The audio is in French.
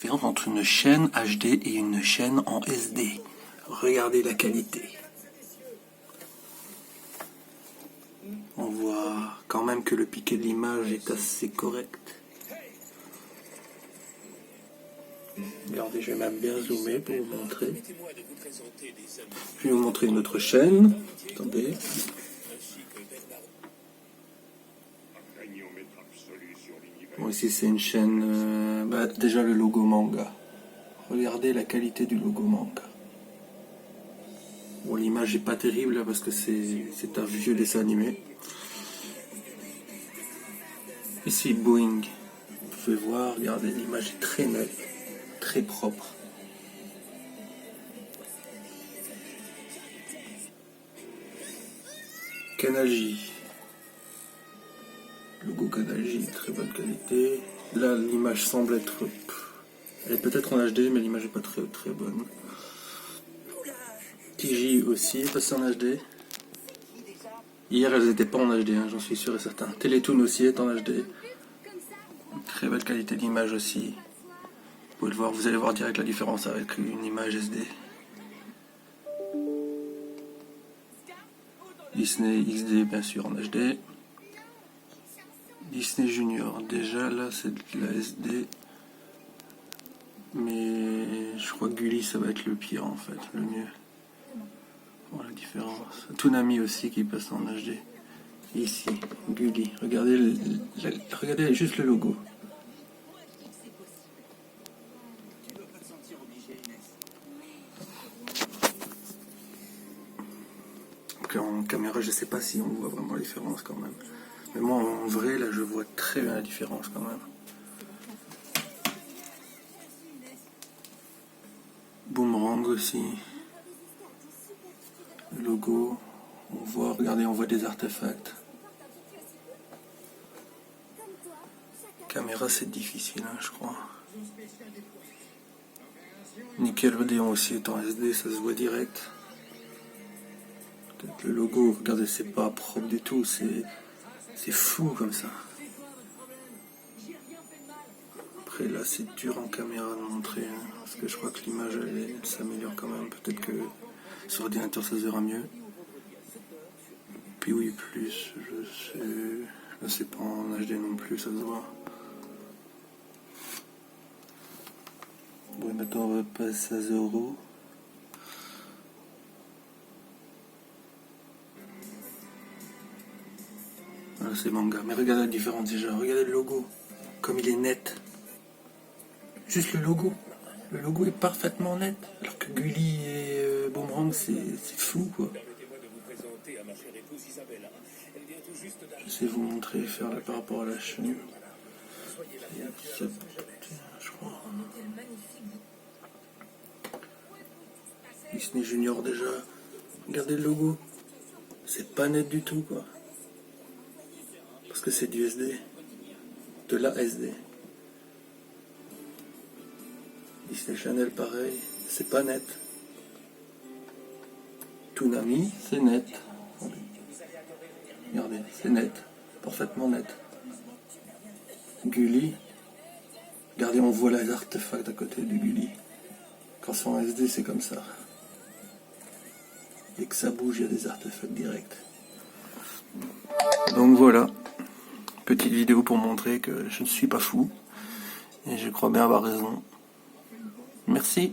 différence entre une chaîne HD et une chaîne en SD. Regardez la qualité. On voit quand même que le piqué de l'image est assez correct. Regardez, je vais même bien zoomer pour vous montrer. Je vais vous montrer une autre chaîne. Attendez. Bon, ici c'est une chaîne... déjà le logo manga. Regardez la qualité du logo manga. Bon, l'image est pas terrible là, parce que c'est un vieux dessin animé. Ici Boeing. Vous pouvez voir, regardez, l'image est très nette, très propre. Kanalji. Logo Kanalji, très bonne qualité. Là, l'image semble être... Elle est peut-être en HD, mais l'image n'est pas très bonne. TJ aussi est passé en HD. Hier, elles n'étaient pas en HD, hein, j'en suis sûr et certain. Télétoon aussi est en HD. Très belle qualité d'image aussi. Vous pouvez le voir, vous allez voir direct la différence avec une image SD. Disney XD, bien sûr, en HD. Disney Junior, déjà là c'est de la SD. Mais je crois que Gulli ça va être le pire en fait, le mieux. Voilà la différence. Toonami aussi qui passe en HD. Ici, Gulli. Regardez juste le logo. En caméra, je sais pas si on voit vraiment la différence quand même. Mais moi, en vrai, là, je vois très bien la différence quand même. Boomerang aussi. Le logo. On voit, regardez, on voit des artefacts. Caméra, c'est difficile, hein, je crois. Nickelodeon aussi est en SD, ça se voit direct. Peut-être le logo, regardez, c'est pas propre du tout, c'est flou comme ça. Après là, c'est dur en caméra de montrer, hein, parce que je crois que l'image elle s'améliore quand même. Peut-être que sur ordinateur ça se verra mieux. Puis oui, plus, je sais. Là, c'est pas en HD non plus, ça se voit. Bon, maintenant on va passer à Zoro. Voilà, c'est manga. Mais regardez la différence déjà. Regardez le logo. Comme il est net. Juste le logo. Le logo est parfaitement net. Alors que Gulli et Boomerang, c'est flou quoi. Je sais vous montrer, faire là, par rapport à la chaîne. Je crois. Disney Junior déjà. Regardez le logo. C'est pas net du tout quoi. Parce que c'est du SD. De la SD. Disney Channel pareil. C'est pas net. Toonami, c'est net. Regardez, c'est net. Parfaitement net. Gulli. Regardez, on voit les artefacts à côté du Gulli. Quand c'est en SD, c'est comme ça. Dès que ça bouge, il y a des artefacts directs. Donc voilà. Petite vidéo pour montrer que je ne suis pas fou. Et je crois bien avoir raison. Merci.